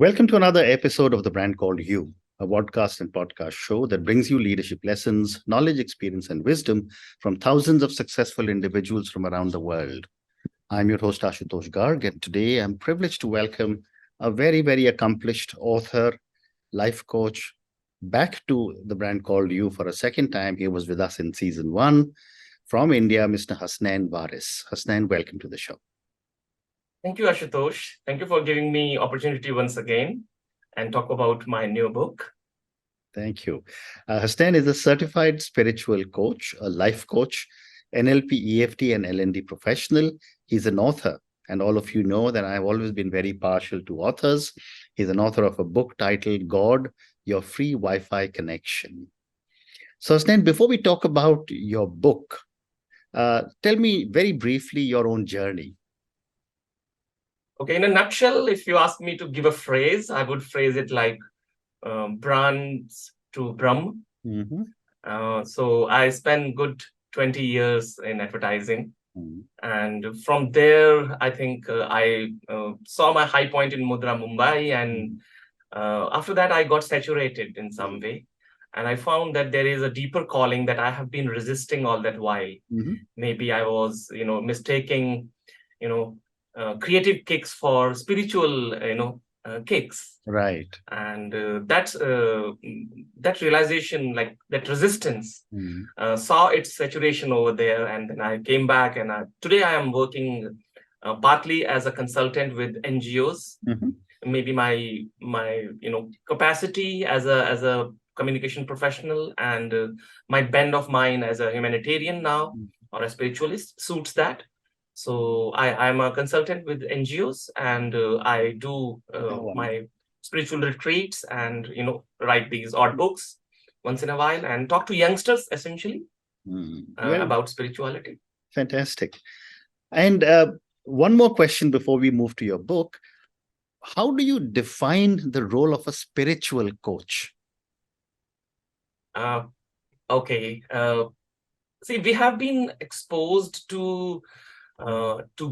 Welcome to another episode of The Brand Called You, a podcast and podcast show that brings you leadership lessons, knowledge, experience, and wisdom from thousands of successful individuals from around the world. I'm your host, Ashutosh Garg, and today I'm privileged to welcome a very, very accomplished author, life coach, back to The Brand Called You for a second time. He was with us in season 1 from India, Mr. Hasnain Waris. Hasnain, welcome to the show. Thank you, Ashutosh. Thank you for giving me opportunity once again and talk about my new book. Thank you. Hasnain is a certified spiritual coach, a life coach, NLP, EFT, and LND professional. He's an author, and all of you know that I've always been very partial to authors. He's an author of a book titled God, Your Free Wi-Fi Connection. So, Hasnain, before we talk about your book, tell me very briefly your own journey. Okay, in a nutshell, if you ask me to give a phrase, I would phrase it like brands to Brahm. So I spent good 20 years in advertising. And from there, I think I saw my high point in Mudra, Mumbai. And after that, I got saturated in some way. And I found that there is a deeper calling that I have been resisting all that while. Maybe I was, mistaking, creative kicks for spiritual, kicks. Right. And that realization, like that resistance, saw its saturation over there. And then I came back, and today I am working partly as a consultant with NGOs. Maybe my capacity as a communication professional and my bend of mine as a humanitarian now or a spiritualist suits that. So I'm a consultant with NGOs, and I do my spiritual retreats and, write these odd books once in a while and talk to youngsters essentially about spirituality. Fantastic. And one more question before we move to your book. How do you define the role of a spiritual coach? Okay. See, we have been exposed to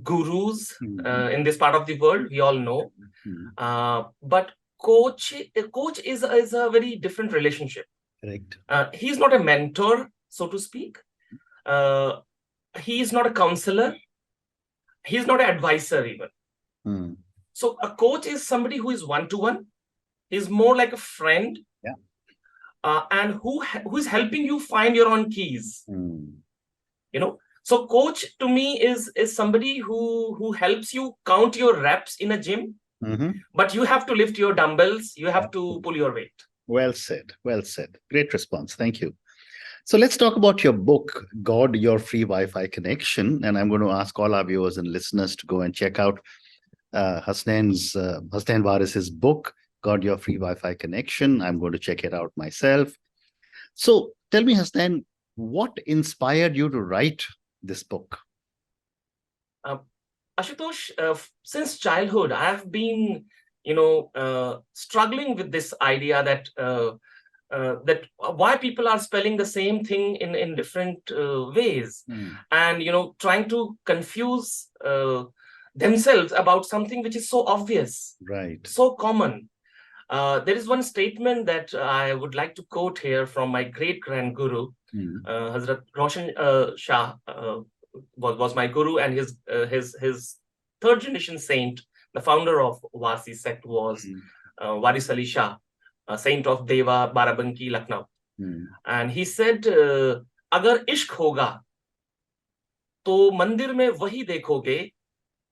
gurus in this part of the world, we all know. But a coach is a very different relationship. Correct. He's not a mentor, so to speak. He is not a counselor. He's not an advisor even. So a coach is somebody who is one-to-one. He's more like a friend. And who is helping you find your own keys. So coach to me is somebody who helps you count your reps in a gym, but you have to lift your dumbbells, you have to pull your weight. Well said. Well said. Great response. Thank you. So let's talk about your book, God, Your Free Wi-Fi Connection. And I'm going to ask all our viewers and listeners to go and check out Hasnain Waris's book, God, Your Free Wi-Fi Connection. I'm going to check it out myself. So tell me, Hasnain, what inspired you to write this book? Ashutosh, since childhood, I have been, struggling with this idea that that why people are spelling the same thing in different ways, and trying to confuse themselves about something which is so obvious, right, so common. There is one statement that I would like to quote here from my great-grand guru, Hazrat Roshan Shah was my guru, and his third generation saint, the founder of Wasi sect, was Waris Ali Shah, a saint of Deva, Barabanki, Lucknow. And he said, "Agar ishq hoga, to mandir mein wahi dekhoge,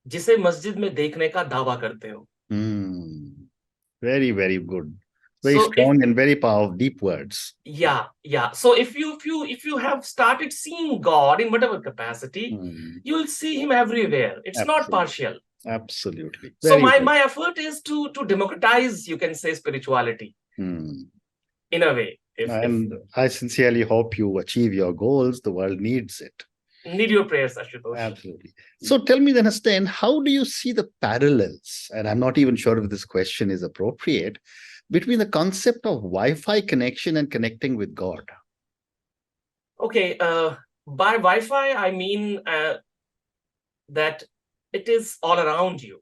jise masjid mein dekhne ka dawa karte ho." Very, very good. Very strong and very powerful, deep words. Yeah. So if you have started seeing God in whatever capacity, you will see him everywhere. It's not partial. Absolutely. So my effort is to democratize, you can say, spirituality in a way. I sincerely hope you achieve your goals. The world needs it. Need your prayers, Ashutosh. Absolutely. So tell me then, Hasnain, how do you see the parallels? And I'm not even sure if this question is appropriate, between the concept of Wi-Fi connection and connecting with God. Okay. By Wi-Fi, I mean that it is all around you.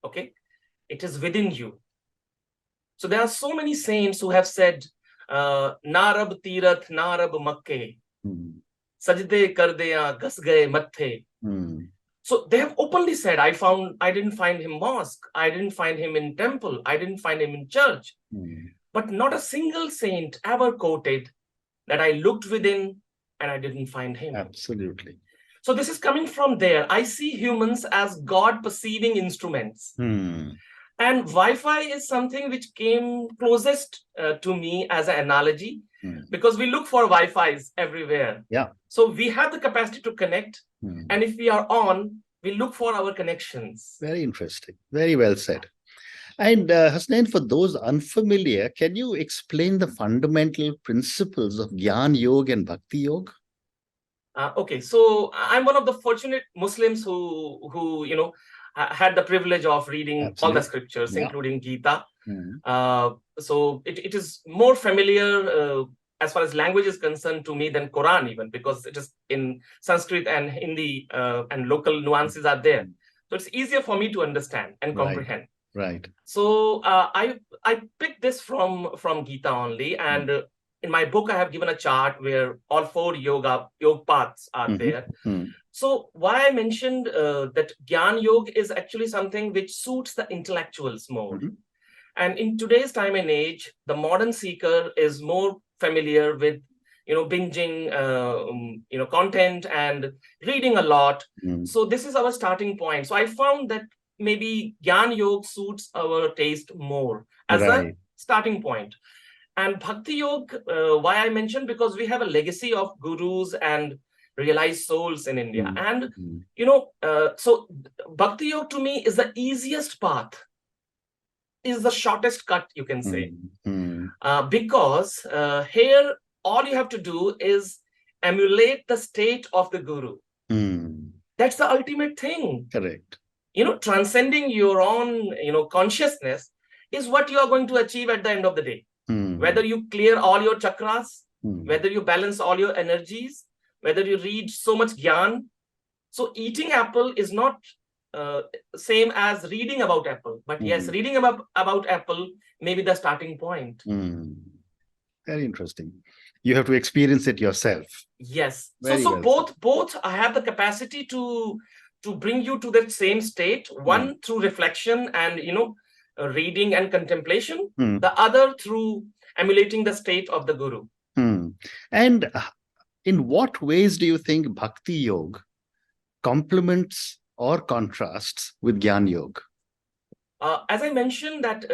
Okay. It is within you. So there are so many saints who have said, Narab Tirath, Narab Makke, Sajde Kardeya, Ghas Gaye Mathe. So they have openly said, I didn't find him mosque, I didn't find him in temple, I didn't find him in church. But not a single saint ever quoted that I looked within and I didn't find him. Absolutely. So this is coming from there. I see humans as God perceiving instruments. And Wi-Fi is something which came closest to me as an analogy, because we look for Wi-Fis everywhere. Yeah. So we have the capacity to connect. And if we are on, we look for our connections. Very interesting. Very well said. And Hasnain, for those unfamiliar, can you explain the fundamental principles of Gyan Yoga and Bhakti Yoga? Okay, so I'm one of the fortunate Muslims who had the privilege of reading all the scriptures, including Gita. So it is more familiar as far as language is concerned to me than Quran even, because it is in Sanskrit and Hindi and local nuances are there. So it's easier for me to understand and comprehend. Right. So I picked this from Gita only, and in my book I have given a chart where all 4 yoga paths are there. So why I mentioned that Gyan Yoga is actually something which suits the intellectuals more. And in today's time and age, the modern seeker is more familiar with binging content and reading a lot. So this is our starting point. So I found that maybe Gyan Yoga suits our taste more as a starting point. And Bhakti Yoga, why I mentioned, because we have a legacy of gurus and realized souls in India. And, so Bhakti Yoga to me is the easiest path, is the shortest cut, you can say. Because here, all you have to do is emulate the state of the guru. That's the ultimate thing. Correct. Transcending your own, consciousness is what you are going to achieve at the end of the day. Whether you clear all your chakras, whether you balance all your energies, whether you read so much Gyan. So eating apple is not same as reading about apple. But yes, reading about apple may be the starting point. Very interesting. You have to experience it yourself. Yes. So both I have the capacity to bring you to that same state, one through reflection and reading and contemplation, the other through emulating the state of the guru. And in what ways do you think Bhakti Yoga complements or contrasts with Gyan Yoga? As I mentioned that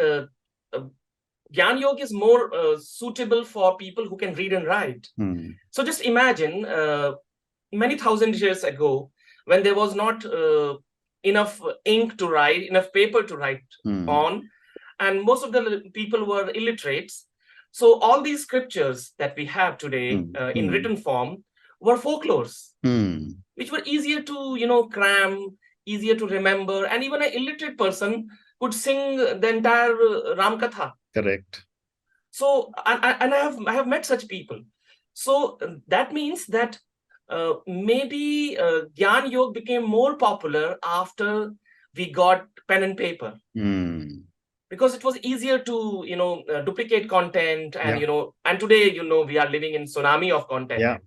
Gyan Yoga is more suitable for people who can read and write. So just imagine many thousand years ago, when there was not enough ink to write, enough paper to write on, and most of the people were illiterates. So all these scriptures that we have today in written form were folklores, which were easier to cram, easier to remember, and even an illiterate person could sing the entire Ram Katha. Correct. So I have met such people. So that means that maybe Gyan Yoga became more popular after we got pen and paper. Because it was easier to duplicate content, and and today we are living in tsunami of content.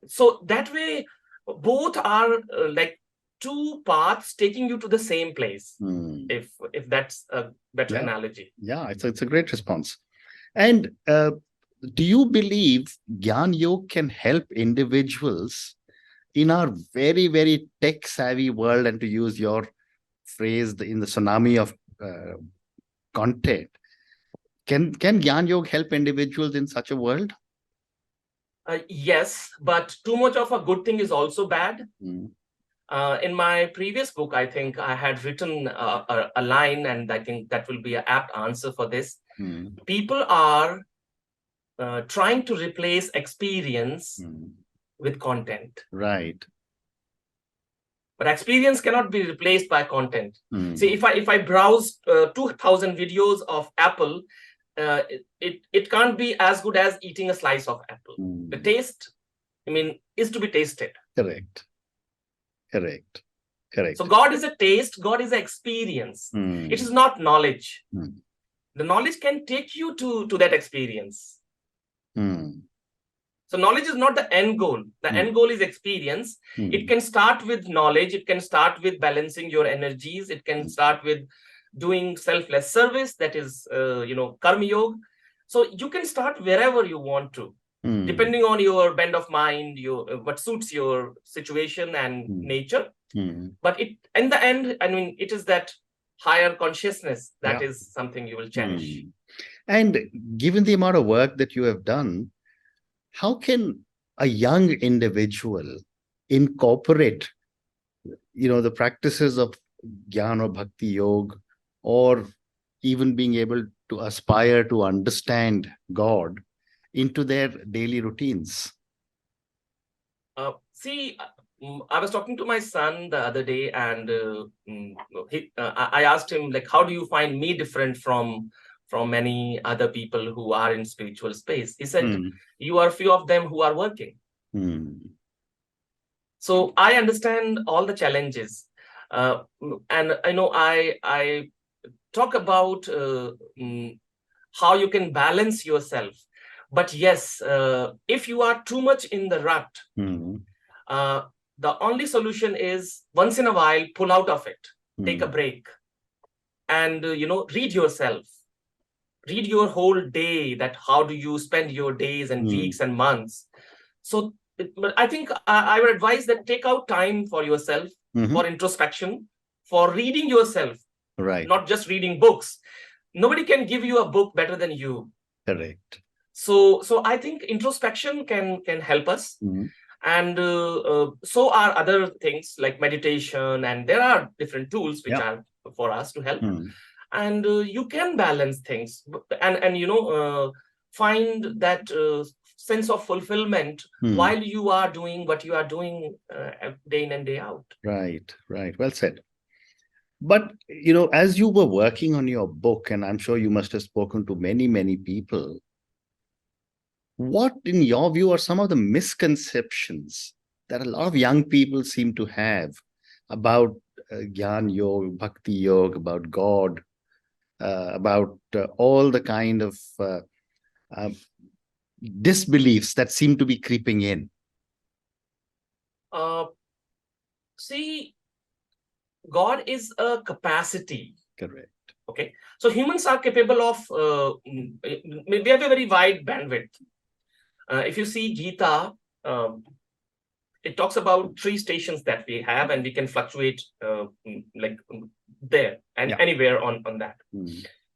So that way both are like 2 paths taking you to the same place, if that's a better analogy. It's a great response. And do you believe Gyan Yoga can help individuals in our very, very tech savvy world, and to use your phrase, in the tsunami of content, can Gyan Yoga help individuals in such a world? Yes, but too much of a good thing is also bad. In my previous book, I think I had written a line, and I think that will be an apt answer for this. People are trying to replace experience with content. Right. But experience cannot be replaced by content. See, if I browse 2,000 videos of Apple, it can't be as good as eating a slice of apple. The taste, is to be tasted. Correct. Correct. So God is a taste, God is an experience. It is not knowledge. The knowledge can take you to that experience. So knowledge is not the end goal. The end goal is experience. It can start with knowledge. It can start with balancing your energies. It can start with doing selfless service. That is, karma yoga. So you can start wherever you want to, depending on your bend of mind, what suits your situation and nature. But in the end, I mean, it is that higher consciousness that is something you will cherish. And given the amount of work that you have done, how can a young individual incorporate, the practices of Gyan or Bhakti Yoga, or even being able to aspire to understand God into their daily routines? I was talking to my son the other day, and I asked him, like, how do you find me different from many other people who are in spiritual space? He said, you are few of them who are working. So I understand all the challenges. And I know I talk about how you can balance yourself. But yes, if you are too much in the rut, the only solution is once in a while, pull out of it, take a break, and, read yourself. Read your whole day, that how do you spend your days and weeks and months. So I think I would advise that take out time for yourself, for introspection, for reading yourself, right? Not just reading books. Nobody can give you a book better than you. Correct. So I think introspection can help us. And so are other things like meditation, and there are different tools which are for us to help. And you can balance things and find that sense of fulfillment while you are doing what you are doing day in and day out. Right. Well said. But, as you were working on your book, and I'm sure you must have spoken to many, many people, what, in your view, are some of the misconceptions that a lot of young people seem to have about Gyan Yoga, Bhakti Yoga, about God, about all the kind of disbeliefs that seem to be creeping in? See, God is a capacity. Correct. Okay. So humans are capable of, we have a very wide bandwidth. If you see Gita, it talks about 3 stations that we have, and we can fluctuate like there and anywhere on that.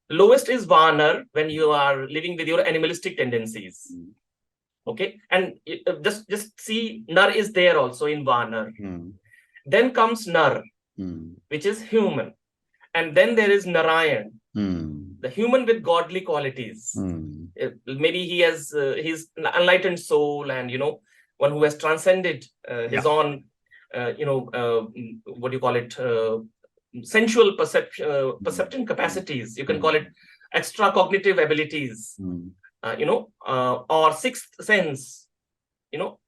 Lowest is Vanar, when you are living with your animalistic tendencies. Okay. And just see, Nar is there also in Vanar. Then comes Nar, which is human. And then there is Narayan, the human with godly qualities. Maybe he has his enlightened soul, and one who has transcended his own what do you call it, sensual perception capacities. You can call it extra cognitive abilities, or sixth sense,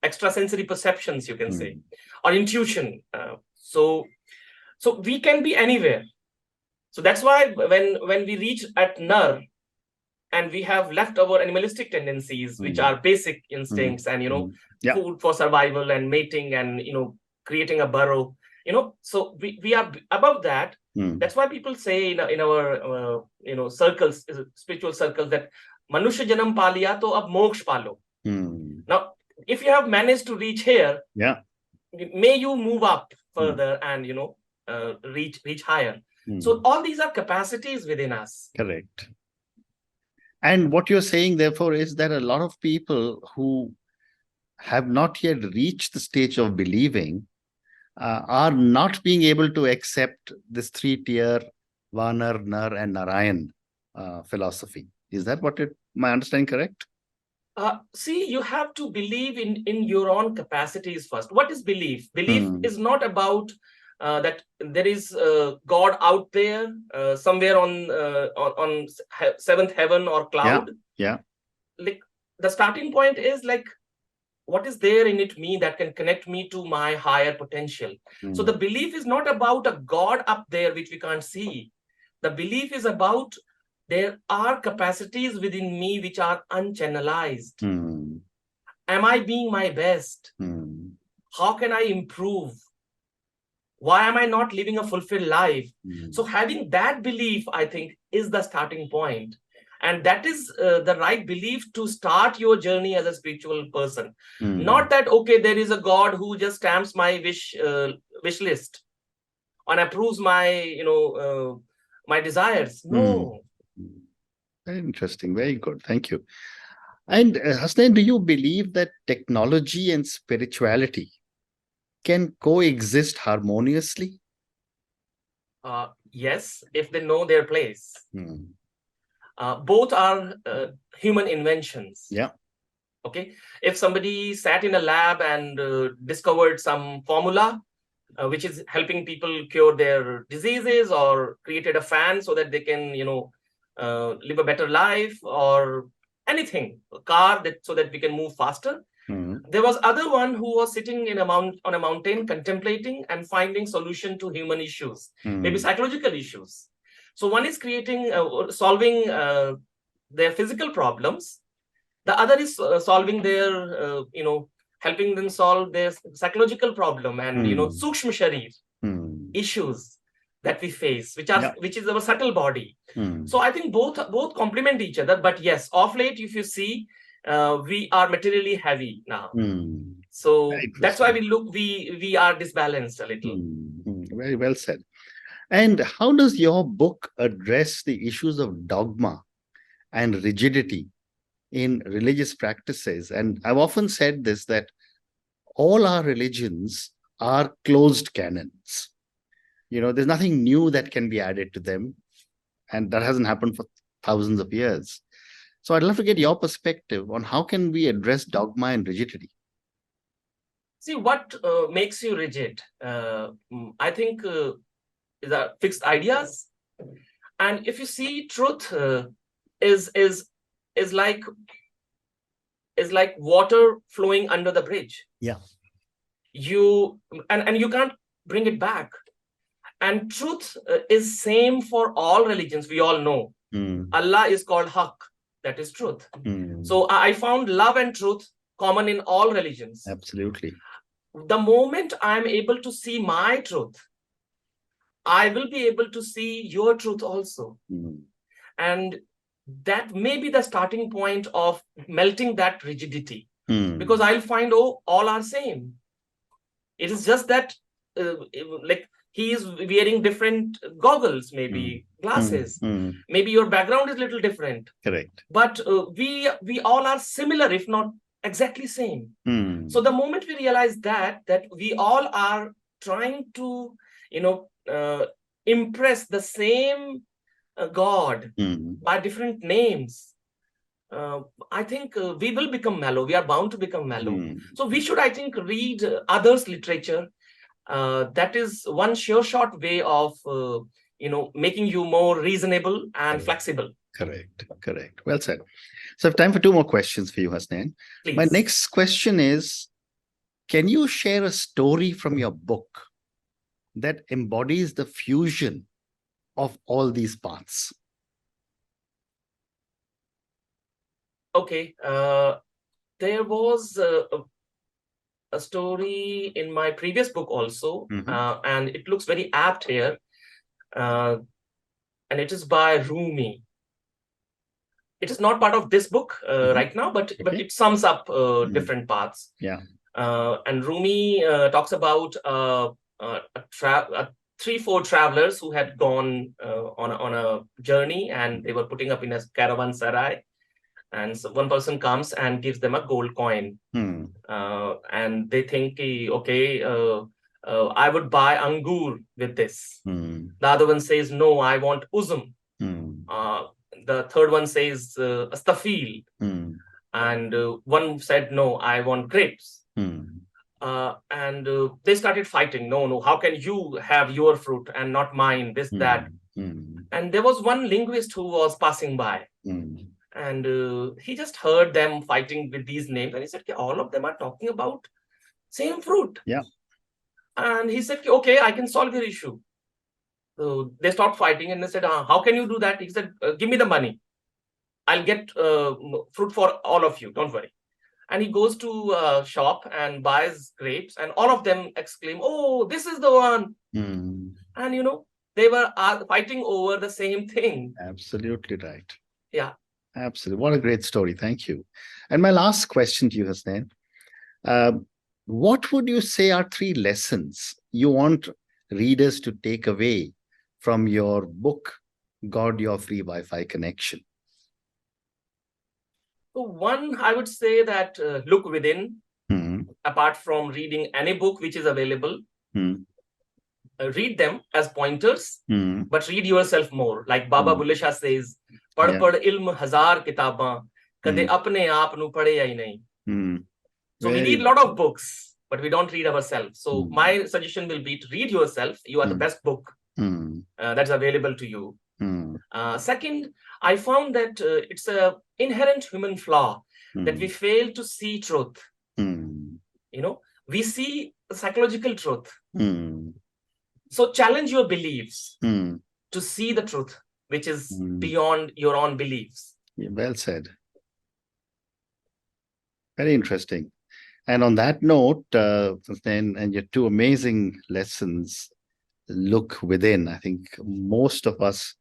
extra sensory perceptions, you can say, or intuition. So we can be anywhere. So that's why when we reach at Nar, and we have left our animalistic tendencies, which are basic instincts, and food for survival and mating, and creating a burrow, so we are above that. That's why people say in our circles, spiritual circles, that Manusha Janam Paliya to ab Moksha Palo. Now, if you have managed to reach here, may you move up further and reach higher. So all these are capacities within us. Correct. And what you're saying, therefore, is that a lot of people who have not yet reached the stage of believing are not being able to accept this 3-tier Vanar, Nar, and Narayan philosophy. Is that my understanding correct? See, you have to believe in your own capacities first. What is belief? Belief is not about that there is God out there somewhere on seventh heaven or cloud. Yeah. Like, the starting point is like, what is there in it me that can connect me to my higher potential? So the belief is not about a God up there which we can't see. The belief is about there are capacities within me which are unchannelized. Am I being my best? How can I improve? Why am I not living a fulfilled life? So having that belief, I think, is the starting point. And that is the right belief to start your journey as a spiritual person. Not that, okay, there is a God who just stamps my wish list and approves my, my desires. No. Very interesting. Very good. Thank you. And Hasnain, do you believe that technology and spirituality can coexist harmoniously? Yes, if they know their place. Both are human inventions. Yeah. Okay. If somebody sat in a lab and discovered some formula which is helping people cure their diseases, or created a fan so that they can, live a better life, or anything, a car so that we can move faster. There was other one who was sitting on a mountain contemplating and finding solution to human issues, maybe psychological issues. So one is solving their physical problems. The other is solving their, helping them solve their psychological problem and, Sukshma Sharir issues that we face, which is our subtle body. So I think both complement each other. But yes, of late, if you see, we are materially heavy now. So that's why we are disbalanced a little. Very well said. And how does your book address the issues of dogma and rigidity in religious practices? And I've often said this, that all our religions are closed canons. There's nothing new that can be added to them. And that hasn't happened for thousands of years. So I'd love to get your perspective on how can we address dogma and rigidity? See, what makes you rigid, I think, is fixed ideas. And if you see, truth is like water flowing under the bridge. Yeah. And you can't bring it back. And truth is same for all religions. We all know Allah is called Haq. That is truth. So I found love and truth common in all religions. Absolutely. The moment I'm able to see my truth, I will be able to see your truth also. And that may be the starting point of melting that rigidity. Because I'll find, all are same. It is just that like he is wearing different goggles, maybe glasses. Maybe your background is a little different. Correct. But we all are similar, if not exactly same. So the moment we realize that we all are trying to, impress the same God by different names, I think we will become mellow. We are bound to become mellow. So we should, I think, read others' literature. That is one sure shot way of, making you more reasonable and flexible. Correct. Well said. So I have time for two more questions for you, Hasnain. Please. My next question is, can you share a story from your book that embodies the fusion of all these paths? Okay. There was a story in my previous book also, and it looks very apt here. And it is by Rumi. It is not part of this book right now, but it sums up different paths. Yeah. And Rumi talks about 3-4 travelers who had gone on a journey, and they were putting up in a caravanserai. And so one person comes and gives them a gold coin. And they think, okay, I would buy angur with this. The other one says, no, I want uzum. The third one says, astafil. And one said, no, I want grapes. And they started fighting. No, how can you have your fruit and not mine, this, that. And there was one linguist who was passing by. And he just heard them fighting with these names. And he said, okay, all of them are talking about same fruit. Yeah. And he said, okay, I can solve your issue. So they stopped fighting and they said, how can you do that? He said, give me the money. I'll get fruit for all of you. Don't worry. And he goes to a shop and buys grapes, and all of them exclaim, oh, this is the one. And, you know, they were fighting over the same thing. Absolutely right. Yeah. Absolutely. What a great story. Thank you. And my last question to you, Hasnain, what would you say are 3 lessons you want readers to take away from your book, God, Your Free Wi-Fi Connection? So one, I would say that look within, apart from reading any book which is available. Read them as pointers, but read yourself more. Like Baba Bulle Shah says, Pad pad ilm hazar kitaban, kade apne aap nu padhe hi nahi. So we read a lot of books, but we don't read ourselves. So my suggestion will be to read yourself. You are the best book that's available to you. Second, I found that it's an inherent human flaw that we fail to see truth. You know, we see psychological truth. So challenge your beliefs to see the truth, which is beyond your own beliefs. Yeah, well said. Very interesting. And on that note, and your 2 amazing lessons, look within. I think most of us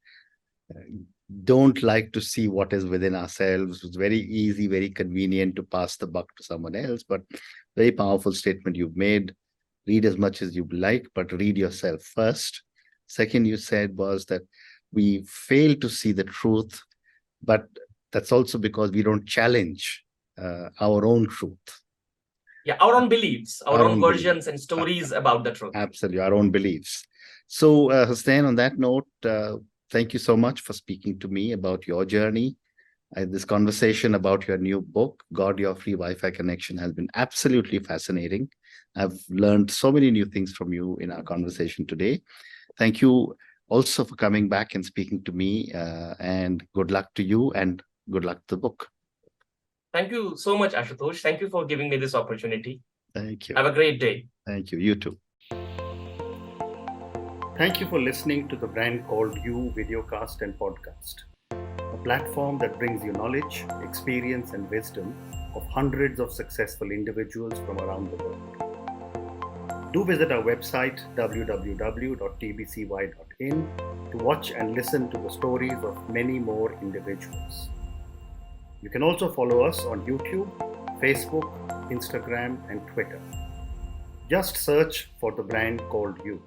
don't like to see what is within ourselves. It's very easy, very convenient to pass the buck to someone else, but very powerful statement you've made. Read as much as you like, but read yourself first. Second, you said was that we fail to see the truth, but that's also because we don't challenge our own truth. Yeah, our own beliefs, our own versions and stories about the truth. Absolutely, our own beliefs. So, Hasnain, on that note, thank you so much for speaking to me about your journey. This conversation about your new book, God, Your Free Wi-Fi Connection, has been absolutely fascinating. I've learned so many new things from you in our conversation today. Thank you also for coming back and speaking to me, and good luck to you and good luck to the book. Thank you so much, Ashutosh. Thank you for giving me this opportunity. Thank you. Have a great day. Thank you. You too. Thank you for listening to the Brand Called You videocast and podcast, a platform that brings you knowledge, experience, and wisdom of hundreds of successful individuals from around the world. Do visit our website www.tbcy.in to watch and listen to the stories of many more individuals. You can also follow us on YouTube, Facebook, Instagram, and Twitter. Just search for the Brand Called You.